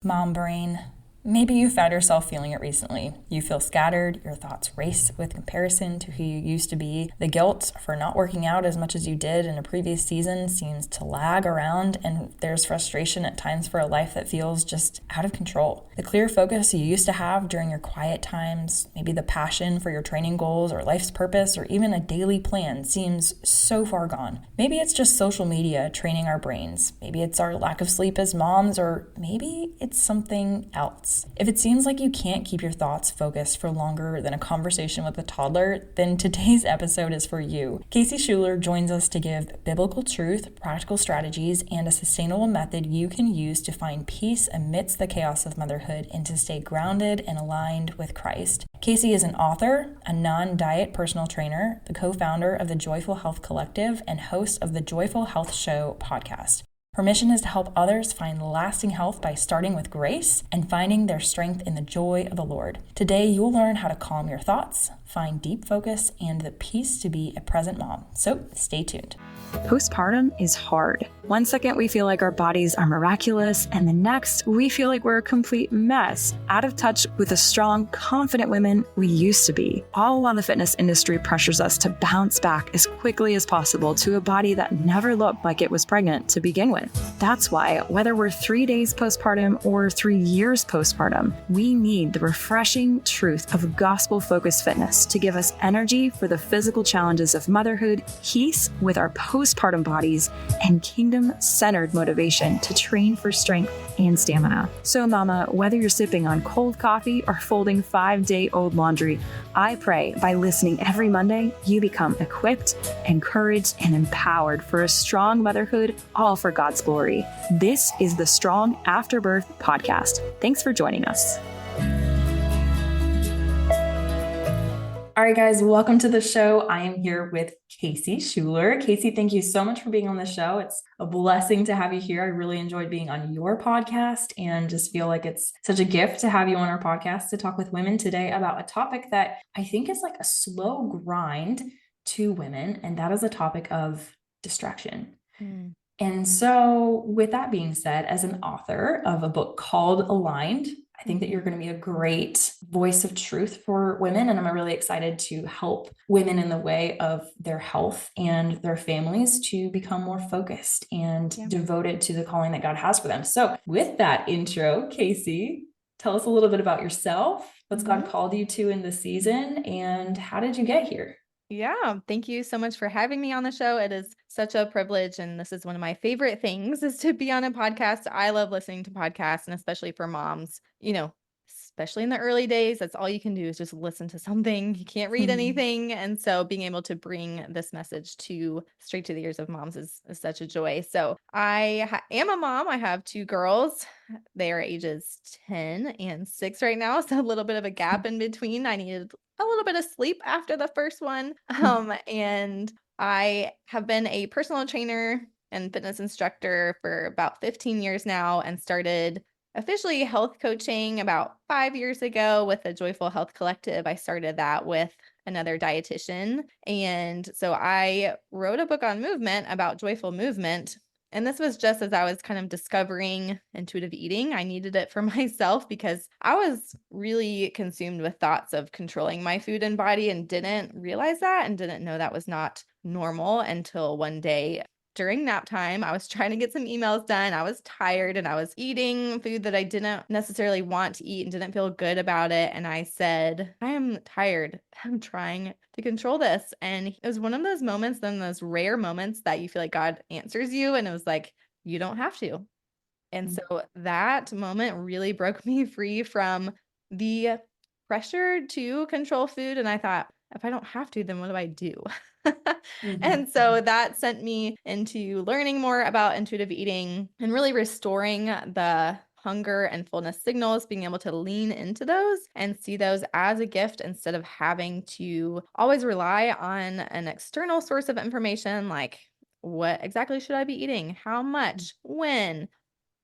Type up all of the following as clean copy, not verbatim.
Mom brain. Maybe you found yourself feeling it recently. You feel scattered, your thoughts race with comparison to who you used to be. The guilt for not working out as much as you did in a previous season seems to lag around, and there's frustration at times for a life that feels just out of control. The clear focus you used to have during your quiet times, maybe the passion for your training goals or life's purpose or even a daily plan seems so far gone. Maybe it's just social media training our brains. Maybe it's our lack of sleep as moms, or maybe it's something else. If it seems like you can't keep your thoughts focused for longer than a conversation with a toddler, then today's episode is for you. Kasey Schuler joins us to give biblical truth, practical strategies, and a sustainable method you can use to find peace amidst the chaos of motherhood and to stay grounded and aligned with Christ. Kasey is an author, a non-diet personal trainer, the co-founder of the Joyful Health Collective, and host of the Joyful Health Show podcast. Her mission is to help others find lasting health by starting with grace and finding their strength in the joy of the Lord. Today, you'll learn how to calm your thoughts, find deep focus, and the peace to be a present mom. So stay tuned. Postpartum is hard. One second we feel like our bodies are miraculous, and the next we feel like we're a complete mess, out of touch with the strong, confident women we used to be, all while the fitness industry pressures us to bounce back as quickly as possible to a body that never looked like it was pregnant to begin with. That's why, whether we're 3 days postpartum or 3 years postpartum, we need the refreshing truth of gospel-focused fitness to give us energy for the physical challenges of motherhood, peace with our postpartum bodies, and kingdom-centered motivation to train for strength and stamina. So mama, whether you're sipping on cold coffee or folding 5-day-old laundry, I pray by listening every Monday, you become equipped, encouraged, and empowered for a strong motherhood, all for God's glory. This is the Strong After Birth podcast. Thanks for joining us. All right, guys, welcome to the show. I am here with Kasey Schuler. Kasey, thank you so much for being on the show. It's a blessing to have you here. I really enjoyed being on your podcast and just feel like it's such a gift to have you on our podcast to talk with women today about a topic that I think is like a slow grind to women, and that is a topic of distraction. And so with that being said, as an author of a book called Aligned, I think that you're going to be a great voice of truth for women. And I'm really excited to help women in the way of their health and their families to become more focused and devoted to the calling that God has for them. So with that intro, Kasey, tell us a little bit about yourself. What's God called you to in this season, and how did you get here? Yeah, thank you so much for having me on the show. It is such a privilege, and this is one of my favorite things is to be on a podcast. I love listening to podcasts, and especially for moms, especially in the early days, that's all you can do is just listen to something. You can't read anything. And so being able to bring this message straight to the ears of moms is such a joy. So I am a mom. I have 2 girls. They are ages 10 and 6 right now. So a little bit of a gap in between. I needed a little bit of sleep after the first one. And I have been a personal trainer and fitness instructor for about 15 years now, and started officially health coaching about 5 years ago with the Joyful Health Collective. I started that with another dietitian. And so I wrote a book on movement about joyful movement. And this was just as I was kind of discovering intuitive eating. I needed it for myself because I was really consumed with thoughts of controlling my food and body and didn't realize that and didn't know that was not normal until one day during nap time. I was trying to get some emails done. I was tired and I was eating food that I didn't necessarily want to eat and didn't feel good about it. And I said, I am tired. I'm trying to control this. And it was one of those moments, then those rare moments that you feel like God answers you. And it was like, you don't have to. And so that moment really broke me free from the pressure to control food. And I thought, if I don't have to, then what do I do? And so that sent me into learning more about intuitive eating and really restoring the hunger and fullness signals, being able to lean into those and see those as a gift instead of having to always rely on an external source of information like, what exactly should I be eating? How much? When?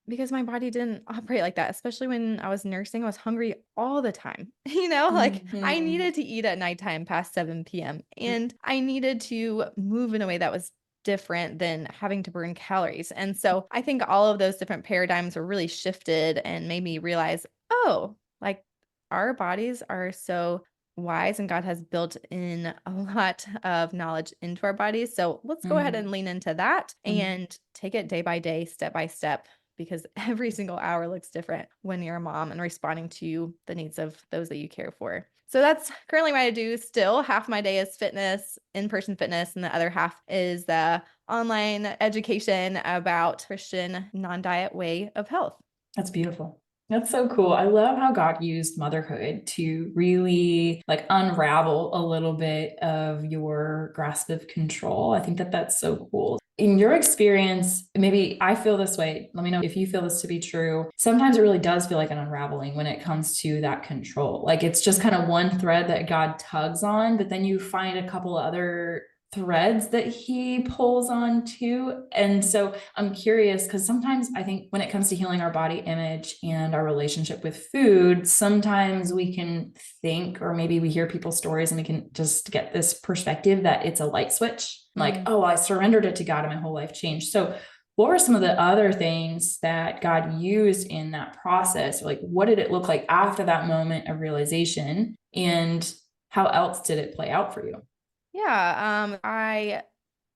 Because my body didn't operate like that, especially when I was nursing. I was hungry all the time. I needed to eat at nighttime past 7 p.m. and I needed to move in a way that was different than having to burn calories. And so I think all of those different paradigms were really shifted and made me realize, oh, like our bodies are so wise and God has built in a lot of knowledge into our bodies. So let's go ahead and lean into that and take it day by day, step by step, because every single hour looks different when you're a mom and responding to the needs of those that you care for. So that's currently what I do still. Half my day is fitness, in-person fitness, and the other half is the online education about Christian non-diet way of health. That's beautiful. That's so cool. I love how God used motherhood to really like unravel a little bit of your grasp of control. I think that that's so cool. In your experience, maybe I feel this way. Let me know if you feel this to be true. Sometimes it really does feel like an unraveling when it comes to that control. Like it's just kind of one thread that God tugs on, but then you find a couple other threads that he pulls on too. And so I'm curious because sometimes I think when it comes to healing our body image and our relationship with food, sometimes we can think, or maybe we hear people's stories and we can just get this perspective that it's a light switch. Like, oh, I surrendered it to God and my whole life changed. So what were some of the other things that God used in that process? Like, what did it look like after that moment of realization? And how else did it play out for you? Yeah, I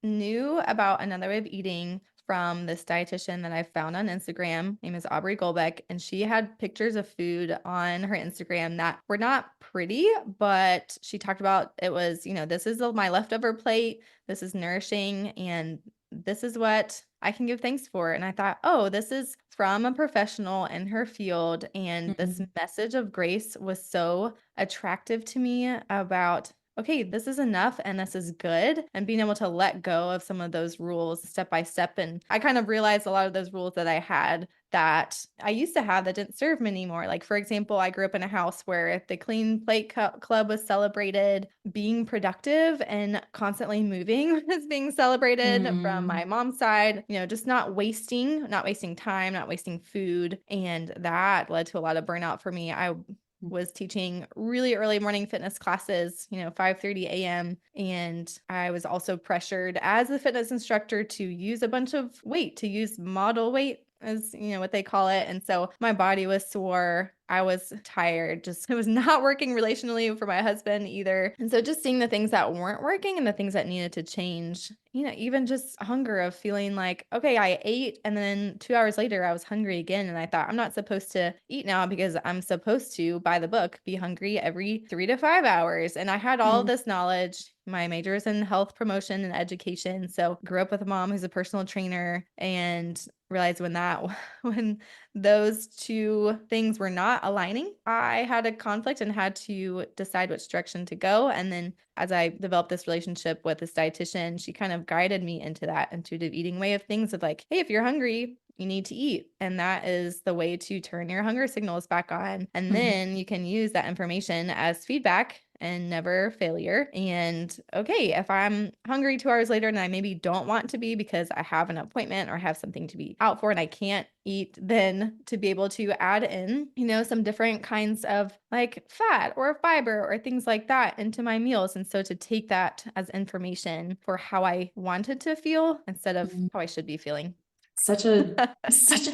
knew about another way of eating from this dietitian that I found on Instagram. Name is Aubrey Goldbeck, and she had pictures of food on her Instagram that were not pretty, but she talked about it was, this is my leftover plate, this is nourishing, and this is what I can give thanks for. And I thought, oh, this is from a professional in her field, and this message of grace was so attractive to me about okay, this is enough and this is good. And being able to let go of some of those rules step by step. And I kind of realized a lot of those rules that I had that I used to have that didn't serve me anymore. Like, for example, I grew up in a house where the Clean Plate Club was celebrated, being productive and constantly moving was being celebrated from my mom's side, just not wasting time, not wasting food. And that led to a lot of burnout for me. I was teaching really early morning fitness classes, 5:30 a.m. And I was also pressured as a fitness instructor to use a bunch of weight, to use model weight as, what they call it. And so my body was sore. I was tired. Just, it was not working relationally for my husband either. And so just seeing the things that weren't working and the things that needed to change, even just hunger of feeling like, okay, I ate and then 2 hours later I was hungry again. And I thought I'm not supposed to eat now because I'm supposed to, by the book, be hungry every 3 to 5 hours. And I had all of this knowledge. My major is in health promotion and education. So grew up with a mom who's a personal trainer and realized when those two things were not aligning, I had a conflict and had to decide which direction to go. And then as I developed this relationship with this dietitian, she kind of guided me into that intuitive eating way of things of like, hey, if you're hungry, you need to eat. And that is the way to turn your hunger signals back on. And then you can use that information as feedback and never failure. And okay, if I'm hungry 2 hours later and I maybe don't want to be because I have an appointment or have something to be out for and I can't eat, then to be able to add in, some different kinds of like fat or fiber or things like that into my meals. And so to take that as information for how I wanted to feel instead of how I should be feeling. Such a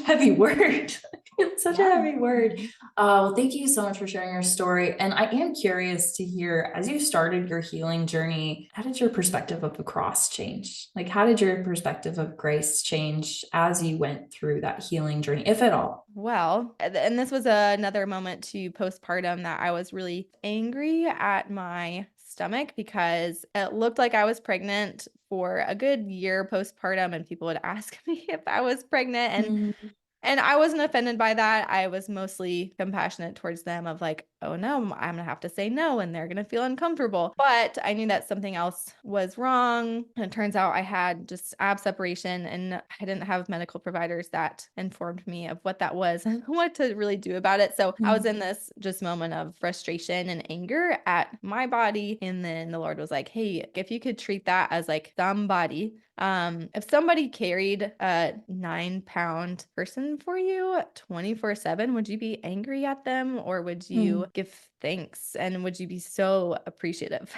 heavy word. It's such a heavy word. Well, thank you so much for sharing your story. And I am curious to hear, as you started your healing journey, how did your perspective of the cross change? Like, how did your perspective of grace change as you went through that healing journey, if at all? Well, and this was another moment to postpartum that I was really angry at my stomach because it looked like I was pregnant for a good year postpartum, and people would ask me if I was pregnant. And I wasn't offended by that. I was mostly compassionate towards them of like, oh no, I'm gonna have to say no and they're gonna feel uncomfortable. But I knew that something else was wrong. And it turns out I had just ab separation and I didn't have medical providers that informed me of what that was and what to really do about it. So I was in this just moment of frustration and anger at my body. And then the Lord was like, hey, if you could treat that as like somebody, if somebody carried a 9-pound person for you 24/7, would you be angry at them or would you give thanks and would you be so appreciative?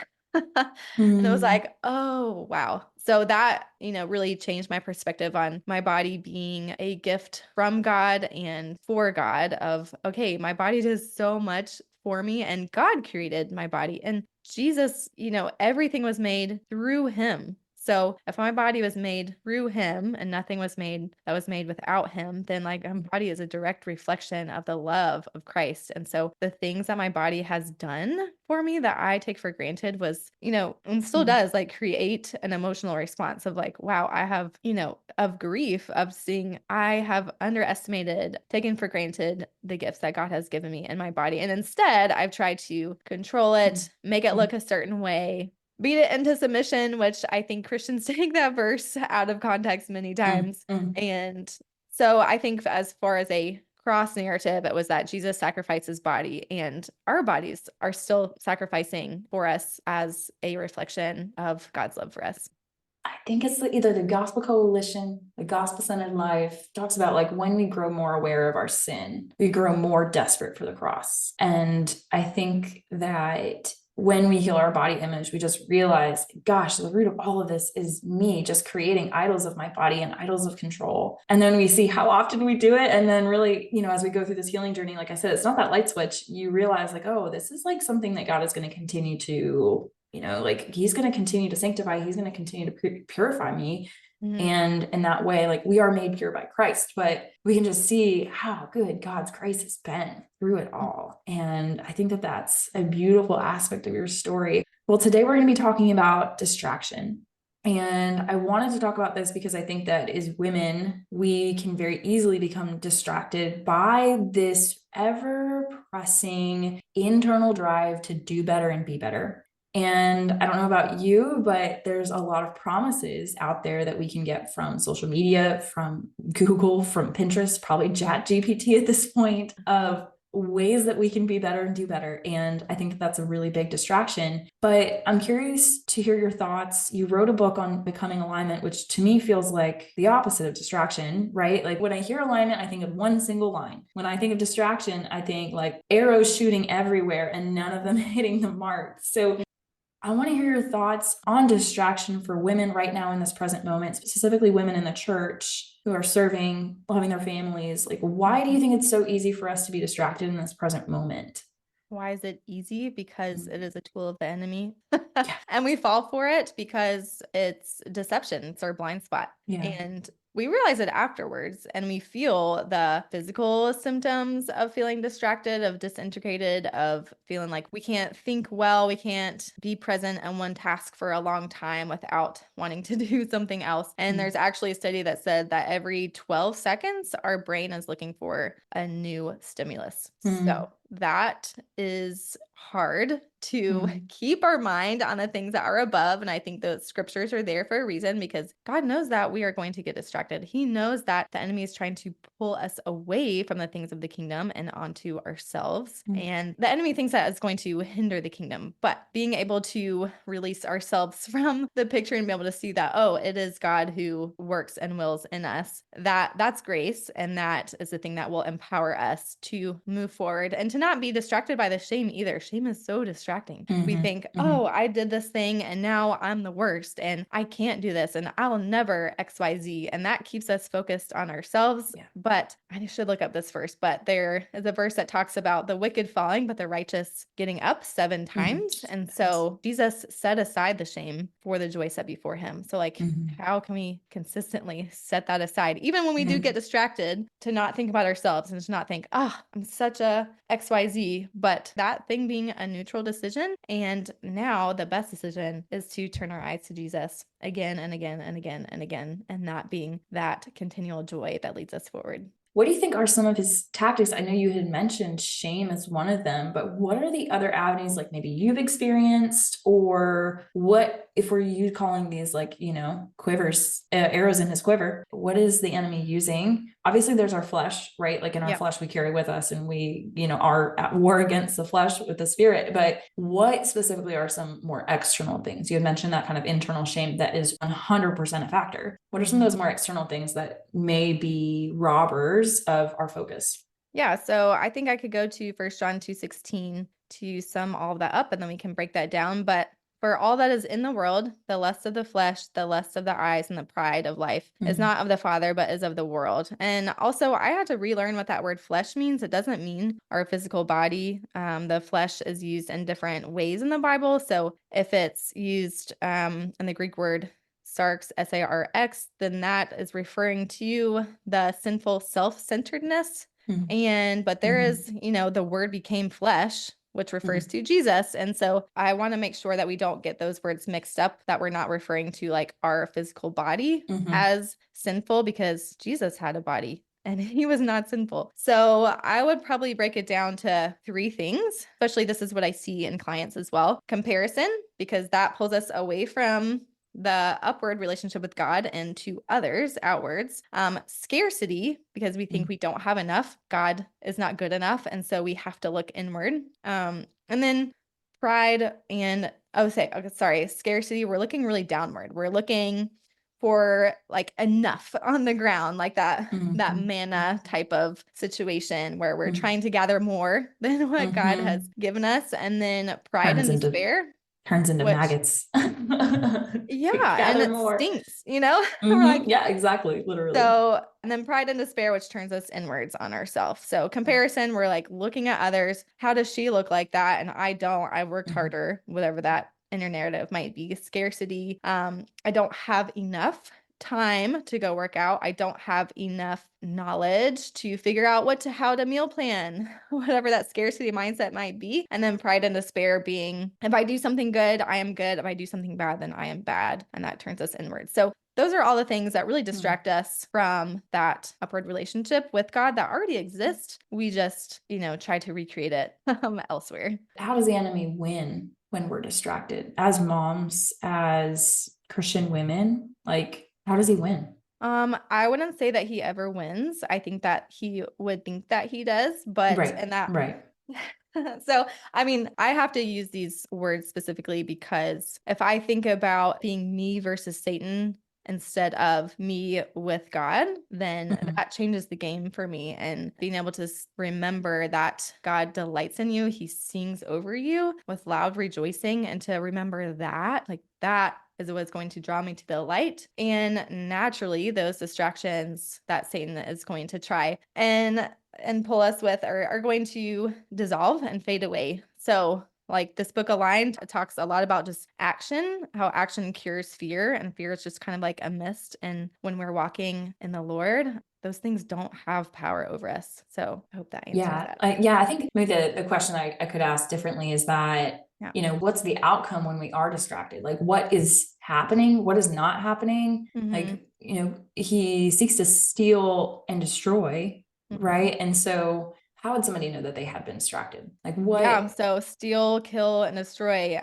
And it was Mm, like, oh, wow. So that, really changed my perspective on my body being a gift from God and for God of, okay, my body does so much for me and God created my body. And Jesus, everything was made through him. So if my body was made through him and nothing was made that was made without him, then like my body is a direct reflection of the love of Christ. And so the things that my body has done for me that I take for granted was, and still mm, does like create an emotional response of like, wow, I have, of grief of seeing I have underestimated, taken for granted the gifts that God has given me in my body. And instead I've tried to control it, make it mm, look a certain way, beat it into submission, which I think Christians take that verse out of context many mm, times. mm. And so I think as far as a cross narrative, it was that Jesus sacrificed his body and our bodies are still sacrificing for us as a reflection of God's love for us. I think it's either the Gospel Coalition, the Gospel Centered Life talks about like when we grow more aware of our sin, we grow more desperate for the cross. And I think that when we heal our body image, we just realize, gosh, the root of all of this is me just creating idols of my body and idols of control. And then we see how often we do it. And then really, as we go through this healing journey, like I said, it's not that light switch. You realize like, oh, this is like something that God is going to continue to like he's going to continue to sanctify, he's going to continue to purify me. Mhm. And in that way, like we are made pure by Christ, but we can just see how good God's grace has been through it all. And I think that that's a beautiful aspect of your story. Well, today we're going to be talking about distraction. And I wanted to talk about this because I think that as women, we can very easily become distracted by this ever pressing internal drive to do better and be better. And I don't know about you, but there's a lot of promises out there that we can get from social media, from Google, from Pinterest, probably ChatGPT at this point, of ways that we can be better and do better. And I think that that's a really big distraction. But I'm curious to hear your thoughts. You wrote a book on becoming alignment, which to me feels like the opposite of distraction, right? Like when I hear alignment, I think of one single line. When I think of distraction, I think like arrows shooting everywhere and none of them hitting the mark. So I want to hear your thoughts on distraction for women right now in this present moment, specifically women in the church who are serving, loving their families. Like, why do you think it's so easy for us to be distracted in this present moment? Why is it easy? Because Mm. it is a tool of the enemy. Yeah. And we fall for it because it's deception. It's our blind spot. Yeah. And we realize it afterwards and we feel the physical symptoms of feeling distracted, of disintegrated, of feeling like we can't think well, we can't be present on one task for a long time without wanting to do something else. And there's actually a study that said that every 12 seconds, our brain is looking for a new stimulus. Mm. So that is hard to Mm. keep our mind on the things that are above. And I think the scriptures are there for a reason because God knows that we are going to get distracted. He knows that the enemy is trying to pull us away from the things of the kingdom and onto ourselves. Mm. And the enemy thinks that it's going to hinder the kingdom. But being able to release ourselves from the picture and be able to see that, oh, it is God who works and wills in us, that's grace. And that is the thing that will empower us to move forward and to not be distracted by the shame either. Shame is so distracting. We Mm-hmm. think, Mm-hmm. oh, I did this thing and now I'm the worst and I can't do this and I'll never XYZ. And that keeps us focused on ourselves. Yeah. But I should look up this verse, but there is a verse that talks about the wicked falling, but the righteous getting up 7 times. Mm-hmm. And so Jesus set aside the shame for the joy set before him. So like, Mm-hmm. how can we consistently set that aside? Even when we do Mm-hmm. get distracted, to not think about ourselves and to not think, oh, I'm such a XYZ, but that thing being a neutral decision. And now the best decision is to turn our eyes to Jesus again and again and again and again, and that being that continual joy that leads us forward. What do you think are some of his tactics? I know you had mentioned shame as one of them, but what are the other avenues like maybe you've experienced, or what, if we're you calling these like, quivers, arrows in his quiver, what is the enemy using? Obviously there's our flesh, right? Like in our flesh we carry with us and we, are at war against the flesh with the spirit, but what specifically are some more external things? You had mentioned that kind of internal shame that is 100% a factor. What are some of those more external things that may be robbers of our focus? Yeah, so I think I could go to 1 John 2:16 to sum all of that up and then we can break that down. But For all that is in the world, the lust of the flesh, the lust of the eyes, and the pride of life is not of the Father, but is of the world. And also, I had to relearn what that word flesh means. It doesn't mean our physical body. The flesh is used in different ways in the Bible. So if it's used in the Greek word sarx, sarx, then that is referring to the sinful self-centeredness. But there is, the word became flesh, which refers to Jesus. And so I want to make sure that we don't get those words mixed up, that we're not referring to like our physical body as sinful, because Jesus had a body and he was not sinful. So I would probably break it down to 3 things, especially this is what I see in clients as well. Comparison, because that pulls us away from the upward relationship with God and to others outwards. Scarcity, because we think we don't have enough. God is not good enough. And so we have to look inward. And then pride and, scarcity. We're looking really downward. We're looking for like enough on the ground, like that manna type of situation where we're trying to gather more than what God has given us. And then pride and despair. Turns into maggots. Yeah, and it more. stinks, We're like, yeah, exactly, literally. So, and then pride and despair, which turns us inwards on ourselves. So comparison, we're like looking at others. How does she look like that? And I don't. I worked harder, whatever that inner narrative might be. Scarcity. I don't have enough time to go work out. I don't have enough knowledge to figure out how to meal plan, whatever that scarcity mindset might be. And then pride and despair being, if I do something good, I am good. If I do something bad, then I am bad. And that turns us inward. So those are all the things that really distract us from that upward relationship with God that already exists. We just, try to recreate it elsewhere. How does the enemy win when we're distracted? As moms, as Christian women, like, how does he win? I wouldn't say that he ever wins. I think that he would think that he does, but right. So, I have to use these words specifically because if I think about being me versus Satan instead of me with God, then that changes the game for me. And being able to remember that God delights in you, he sings over you with loud rejoicing, and to remember that, like that is what's going to draw me to the light. And naturally, those distractions that Satan is going to try and pull us with are going to dissolve and fade away. So like this book Aligned talks a lot about just action, how action cures fear, and fear is just kind of like a mist. And when we're walking in the Lord, those things don't have power over us. So I hope that answers that. I think maybe the question I could ask differently is that, what's the outcome when we are distracted? Like, what is happening? What is not happening? Like, he seeks to steal and destroy, right? And so how would somebody know that they have been distracted? Like what? Yeah, so steal, kill, and destroy.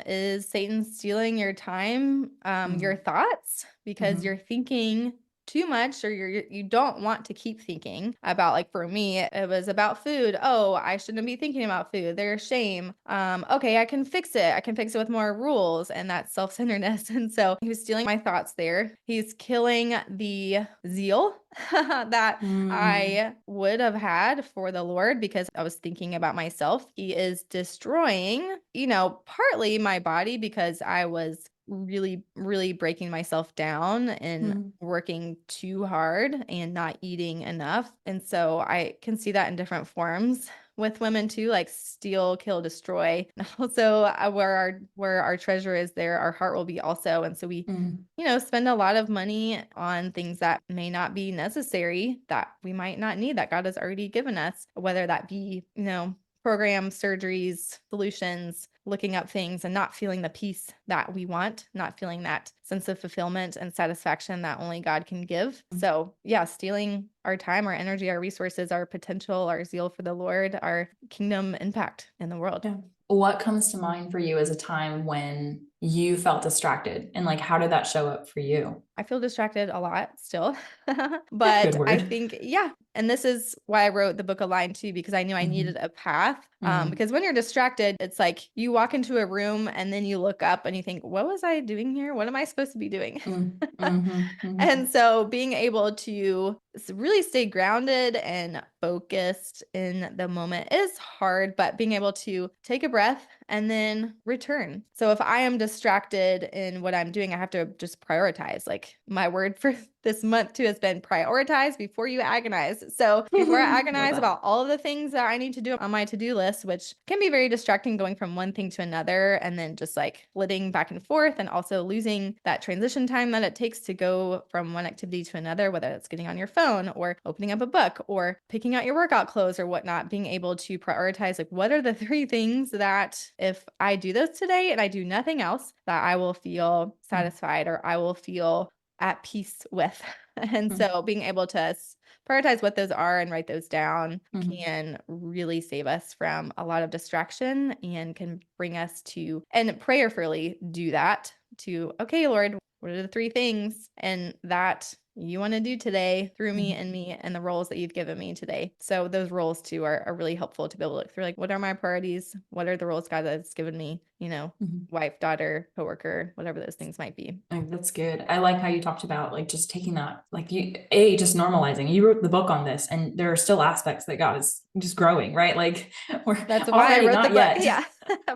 Is Satan stealing your time, your thoughts, because you're thinking too much, or you don't want to keep thinking about, like for me, it was about food. Oh, I shouldn't be thinking about food. There's shame. Okay, I can fix it. I can fix it with more rules, and that's self-centeredness. And so he was stealing my thoughts there. He's killing the zeal that I would have had for the Lord because I was thinking about myself. He is destroying, partly my body because I was really, really breaking myself down and working too hard and not eating enough. And so I can see that in different forms with women too, like steal, kill, destroy. Also, where our treasure is, there our heart will be also. And so we, spend a lot of money on things that may not be necessary, that we might not need, that God has already given us, whether that be, programs, surgeries, solutions, looking up things and not feeling the peace that we want, not feeling that sense of fulfillment and satisfaction that only God can give. So yeah, stealing our time, our energy, our resources, our potential, our zeal for the Lord, our kingdom impact in the world. Yeah. What comes to mind for you as a time when you felt distracted, and like, how did that show up for you? I feel distracted a lot still, but I think, And this is why I wrote the book Aligned too, because I knew I needed a path. Because when you're distracted, it's like you walk into a room and then you look up and you think, what was I doing here? What am I supposed to be doing? And so being able to really stay grounded and focused in the moment is hard, but being able to take a breath and then return. So if I am distracted in what I'm doing, I have to just prioritize. Like my word for this month too has been prioritize before you agonize. So before I agonize about all of the things that I need to do on my to-do list, which can be very distracting, going from one thing to another and then just like flitting back and forth, and also losing that transition time that it takes to go from one activity to another, whether it's getting on your phone or opening up a book or picking out your workout clothes or whatnot. Being able to prioritize, like, what are the 3 things that if I do those today and I do nothing else, that I will feel satisfied or I will feel at peace with. And so being able to prioritize what those are and write those down can really save us from a lot of distraction and can bring us to, and prayerfully do that, to, okay, Lord, what are the 3 things and that you want to do today through me and the roles that you've given me today. So those roles too are really helpful to be able to look through, like, what are my priorities? What are the roles God has given me? You know, wife, daughter, coworker, whatever those things might be. Oh, that's good. I like how you talked about like just taking that, like just normalizing. You wrote the book on this, and there are still aspects that God is just growing, right? Like that's why I wrote the book. Yet. Yeah,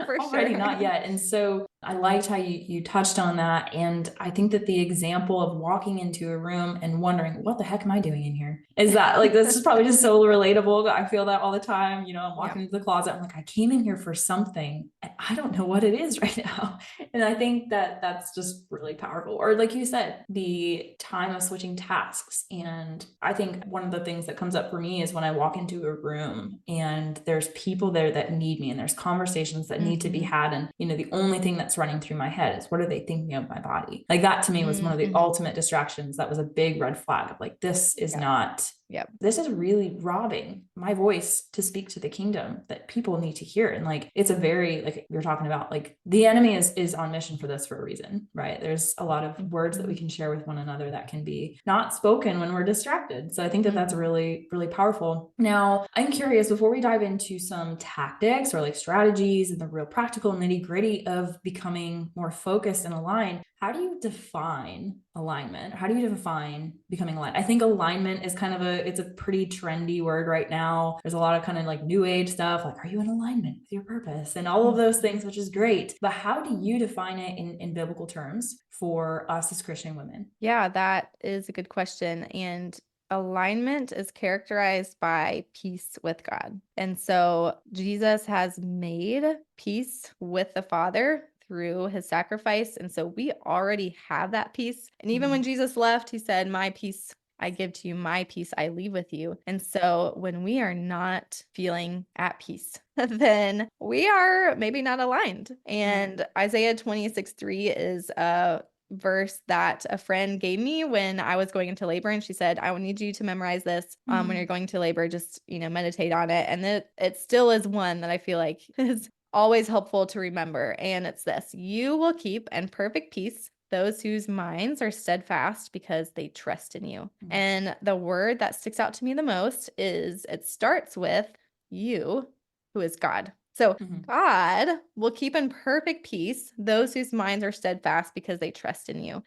for already sure. not yet. And so I liked how you touched on that. And I think that the example of walking into a room and wondering, what the heck am I doing in here? Is that like, this is probably just so relatable. I feel that all the time. You know, I'm walking into the closet. I'm like, I came in here for something and I don't know what it is right now. And I think that that's just really powerful. Or like you said, the time of switching tasks. And I think one of the things that comes up for me is when I walk into a room and there's people there that need me, and there's conversations that need to be had. And, you know, the only thing that's running through my head is, what are they thinking of my body? Like that to me was one of the ultimate distractions. That was a big red flag of like, this is not, this is really robbing my voice to speak to the kingdom that people need to hear. And like, it's a very, like you're talking about, like the enemy is on mission for this for a reason, right? There's a lot of words that we can share with one another that can be not spoken when we're distracted. So I think that that's really, really powerful. Now, I'm curious, before we dive into some tactics or like strategies and the real practical nitty gritty of becoming more focused and aligned, how do you define alignment? How do you define becoming aligned? I think alignment is kind of it's a pretty trendy word right now. There's a lot of kind of like new age stuff, like, are you in alignment with your purpose and all of those things, which is great. But how do you define it in biblical terms for us as Christian women? Yeah, that is a good question. And alignment is characterized by peace with God. And so Jesus has made peace with the Father through his sacrifice. And so we already have that peace. And even when Jesus left, he said, my peace I give to you, my peace I leave with you. And so when we are not feeling at peace, then we are maybe not aligned. And Isaiah 26:3 is a verse that a friend gave me when I was going into labor, and she said, I will need you to memorize this when you're going to labor. Just, meditate on it. And it still is one that I feel like is always helpful to remember. And it's this: you will keep in perfect peace those whose minds are steadfast because they trust in you. And the word that sticks out to me the most is, it starts with you, who is God. So God will keep in perfect peace those whose minds are steadfast because they trust in you.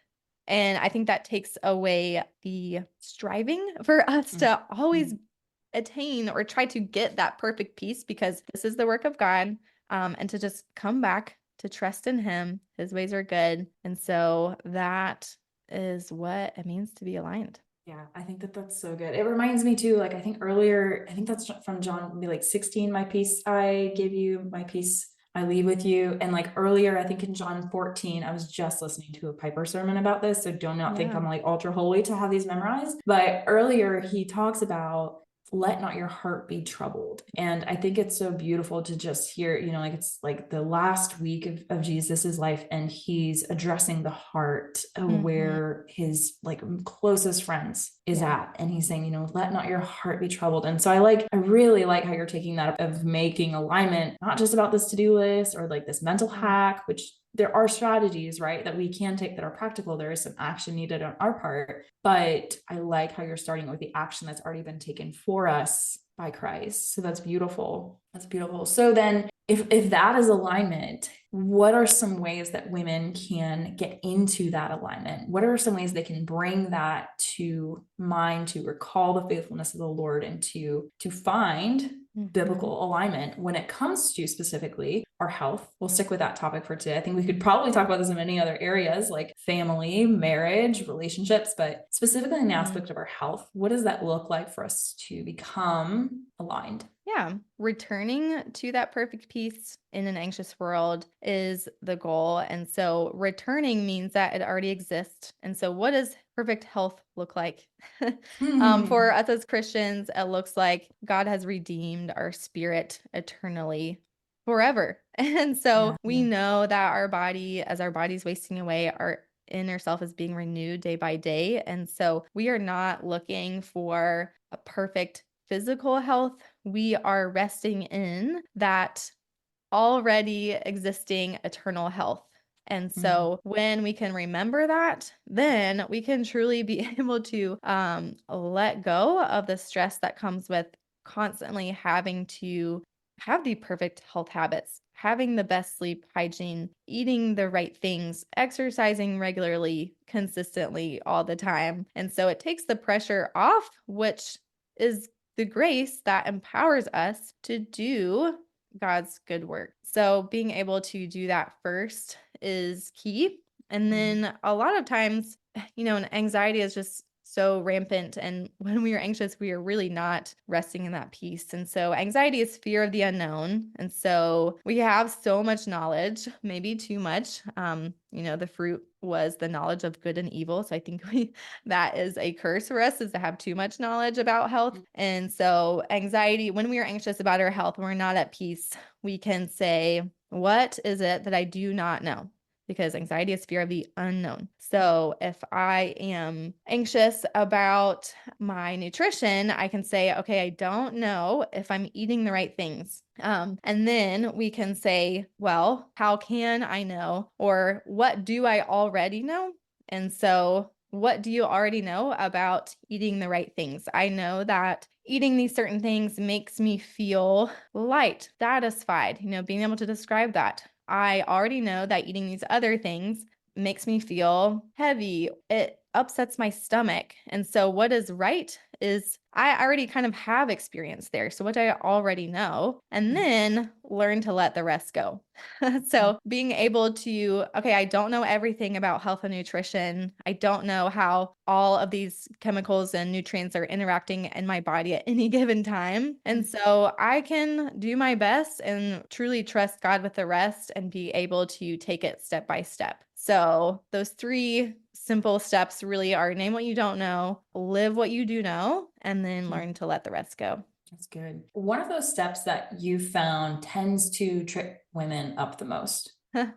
And I think that takes away the striving for us to always attain or try to get that perfect peace, because this is the work of God, and to just come back to trust in him. His ways are good. And so that is what it means to be aligned. Yeah, I think that that's so good. It reminds me too, like I think earlier, I think that's from John, maybe like 16, my peace I give you, my peace I leave with you. And like earlier, I think in John 14, I was just listening to a Piper sermon about this. So do not think I'm like ultra holy to have these memorized. But earlier he talks about, let not your heart be troubled. And I think it's so beautiful to just hear, like it's like the last week of Jesus's life, and he's addressing the heart of where his like closest friends is at. And he's saying, let not your heart be troubled. And so I really like how you're taking that of making alignment, not just about this to-do list or like this mental hack, which there are strategies, right, that we can take that are practical. There is some action needed on our part, but I like how you're starting with the action that's already been taken for us by Christ. So that's beautiful. That's beautiful. So then if that is alignment, what are some ways that women can get into that alignment? What are some ways they can bring that to mind, to recall the faithfulness of the Lord, and to find biblical alignment when it comes to specifically our health? We'll stick with that topic for today. I think we could probably talk about this in many other areas like family, marriage, relationships, but specifically in the aspect of our health, what does that look like for us to become aligned? Yeah, returning to that perfect peace in an anxious world is the goal. And so returning means that it already exists. And so what does perfect health look like? For us as Christians, it looks like God has redeemed our spirit eternally forever. And so we know that our body, as our body's wasting away, our inner self is being renewed day by day. And so we are not looking for a perfect physical health. We are resting in that already existing eternal health. And so when we can remember that, then we can truly be able to let go of the stress that comes with constantly having to have the perfect health habits, having the best sleep hygiene, eating the right things, exercising regularly, consistently all the time. And so it takes the pressure off, which is the grace that empowers us to do God's good work. So being able to do that first is key. And then a lot of times, anxiety is just so rampant. And when we are anxious, we are really not resting in that peace. And so anxiety is fear of the unknown. And so we have so much knowledge, maybe too much. The fruit was the knowledge of good and evil. So I think that is a curse for us, is to have too much knowledge about health. And so anxiety, when we are anxious about our health, when we're not at peace, we can say, what is it that I do not know? Because anxiety is fear of the unknown. So if I am anxious about my nutrition, I can say, okay, I don't know if I'm eating the right things. And then we can say, well, how can I know? Or what do I already know? And so what do you already know about eating the right things? I know that eating these certain things makes me feel light, satisfied, being able to describe that. I already know that eating these other things makes me feel heavy. It upsets my stomach. And so what is right is I already kind of have experience there. So what I already know, and then learn to let the rest go. So being able to, okay, I don't know everything about health and nutrition. I don't know how all of these chemicals and nutrients are interacting in my body at any given time. And so I can do my best and truly trust God with the rest and be able to take it step by step. So those 3 simple steps really are: name what you don't know, live what you do know, and then learn to let the rest go. That's good. One of those steps that you found tends to trip women up the most?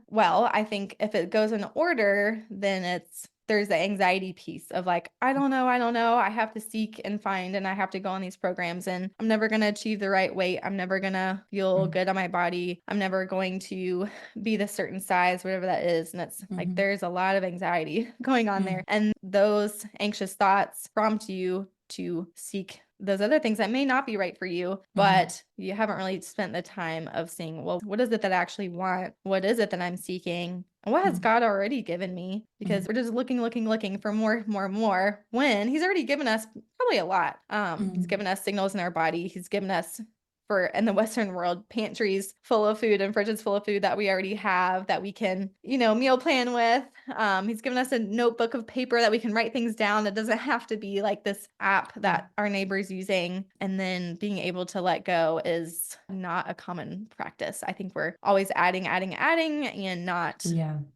Well, I think if it goes in order, then there's the anxiety piece of like, I don't know. I have to seek and find, and I have to go on these programs, and I'm never going to achieve the right weight. I'm never going to feel good on my body. I'm never going to be the certain size, whatever that is. And it's like, there's a lot of anxiety going on there. And those anxious thoughts prompt you to seek those other things that may not be right for you, but you haven't really spent the time of seeing, well, what is it that I actually want? What is it that I'm seeking? And what has God already given me? Because we're just looking for more, when He's already given us probably a lot. He's given us signals in our body. He's given us, in the Western world, pantries full of food and fridges full of food that we already have, that we can, meal plan with. He's given us a notebook of paper that we can write things down. That doesn't have to be like this app that our neighbor's using. And then being able to let go is not a common practice. I think we're always adding, and not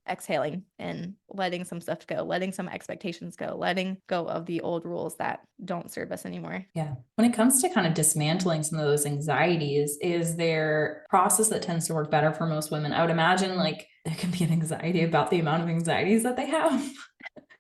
exhaling and letting some stuff go, letting some expectations go, letting go of the old rules that don't serve us anymore. Yeah. When it comes to kind of dismantling some of those anxieties, is there a process that tends to work better for most women? I would imagine like there can be an anxiety about the amount of anxieties that they have.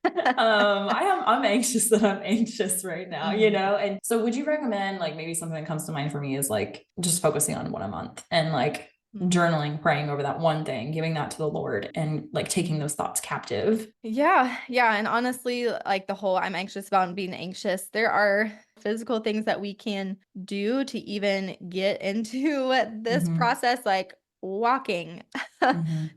I'm anxious that I'm anxious right now, And so would you recommend, like, maybe something that comes to mind for me is like just focusing on 1 a month and like journaling, praying over that one thing, giving that to the Lord, and like taking those thoughts captive. Yeah. Yeah. And honestly, like the whole I'm anxious about being anxious, there are physical things that we can do to even get into this process, like walking.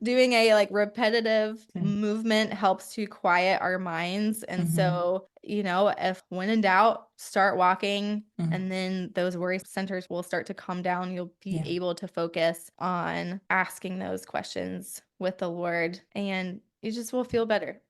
Doing a like repetitive movement helps to quiet our minds. And so, if when in doubt, start walking, and then those worry centers will start to calm down. You'll be able to focus on asking those questions with the Lord, and you just will feel better.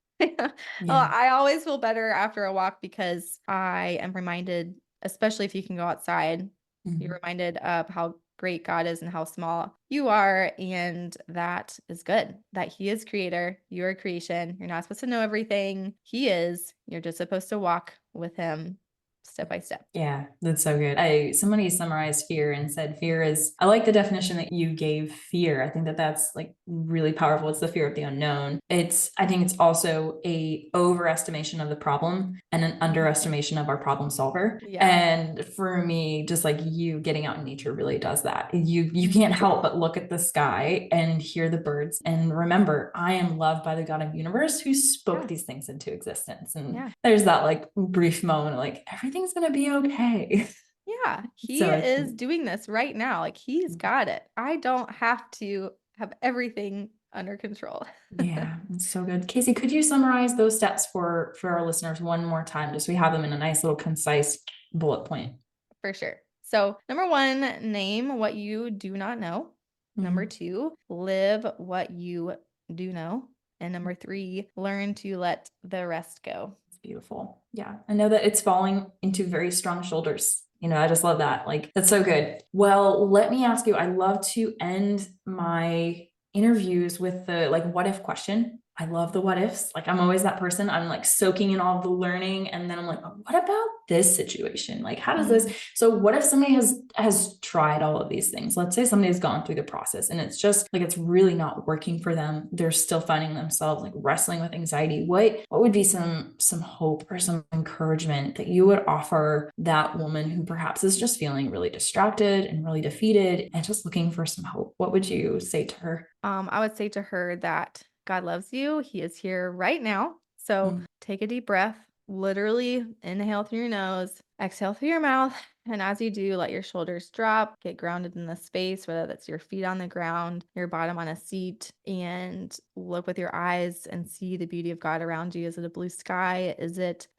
I always feel better after a walk because I am reminded, especially if you can go outside, you're reminded of how great God is and how small you are. And that is good, that He is creator. You're a creation. You're not supposed to know everything. He is. You're just supposed to walk with Him step by step. Yeah, that's so good. Somebody summarized fear and said fear is, I like the definition that you gave fear. I think that that's like really powerful. It's the fear of the unknown. I think it's also a overestimation of the problem and an underestimation of our problem solver. Yeah. And for me, just like you, getting out in nature really does that. You can't help but look at the sky and hear the birds and remember, I am loved by the God of the universe who spoke these things into existence. And there's that like brief moment of like, everything's going to be okay. Yeah, He is doing this right now. Like He's got it. I don't have to have everything under control. Yeah, it's so good. Kasey, could you summarize those steps for our listeners one more time, just so we have them in a nice little concise bullet point? For sure. So, number 1, name what you do not know. Number 2, live what you do know. And number 3, learn to let the rest go. It's beautiful. Yeah. I know that it's falling into very strong shoulders. I just love that. Like, that's so good. Well, let me ask you, I love to end my interviews with the like, what if question. I love the what ifs. Like, I'm always that person. I'm like soaking in all the learning. And then I'm like, oh, what about this situation? Like, how does this? So what if somebody has tried all of these things? Let's say somebody's gone through the process and it's just like, it's really not working for them. They're still finding themselves like wrestling with anxiety. What would be some hope or some encouragement that you would offer that woman who perhaps is just feeling really distracted and really defeated and just looking for some hope? What would you say to her? I would say to her that God loves you. He is here right now. So take a deep breath, literally inhale through your nose, exhale through your mouth. And as you do, let your shoulders drop, get grounded in the space, whether that's your feet on the ground, your bottom on a seat, and look with your eyes and see the beauty of God around you. Is it a blue sky?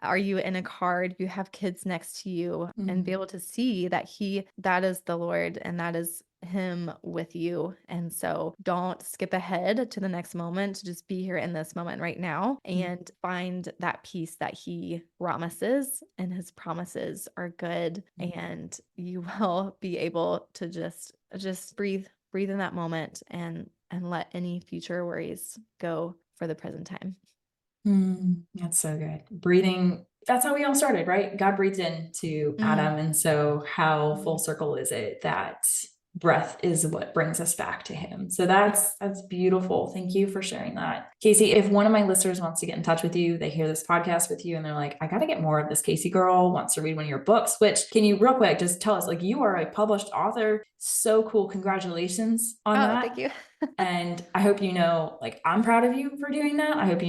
Are you in a car? Do you have kids next to you? And be able to see that that is the Lord and that is Him with you. And so don't skip ahead to the next moment. Just be here in this moment right now and find that peace that He promises, and His promises are good. And you will be able to just breathe in that moment and let any future worries go for the present time. That's so good. Breathing. That's how we all started, right? God breathed into Adam. And so how full circle is it that breath is what brings us back to Him? So that's beautiful. Thank you for sharing that. Kasey, if one of my listeners wants to get in touch with you, they hear this podcast with you and they're like, I got to get more of this Kasey girl, wants to read one of your books, which can you real quick just tell us, like, you are a published author. So cool. Congratulations on that. Thank you. And I hope like, I'm proud of you for doing that. I hope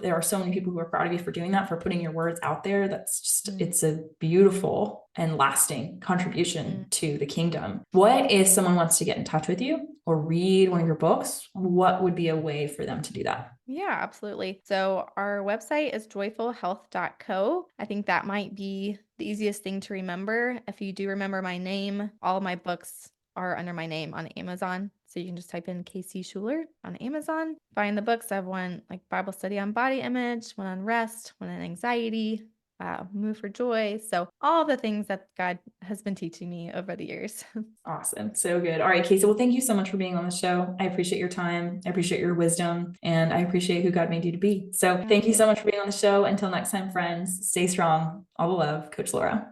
there are so many people who are proud of you for doing that, for putting your words out there. That's just, it's a beautiful and lasting contribution to the kingdom. What if someone wants to get in touch with you or read one of your books? What would be a way for them to do that? Yeah, absolutely. So our website is joyfulhealth.co. I think that might be the easiest thing to remember. If you do remember my name, all of my books are under my name on Amazon. So you can just type in Kasey Schuler on Amazon, find the books. I have one like Bible study on body image, one on rest, one on anxiety, move for joy. So all the things that God has been teaching me over the years. Awesome. So good. All right, Kasey. Well, thank you so much for being on the show. I appreciate your time. I appreciate your wisdom, and I appreciate who God made you to be. So thank you so much for being on the show. Until next time, friends, stay strong. All the love, Coach Laura.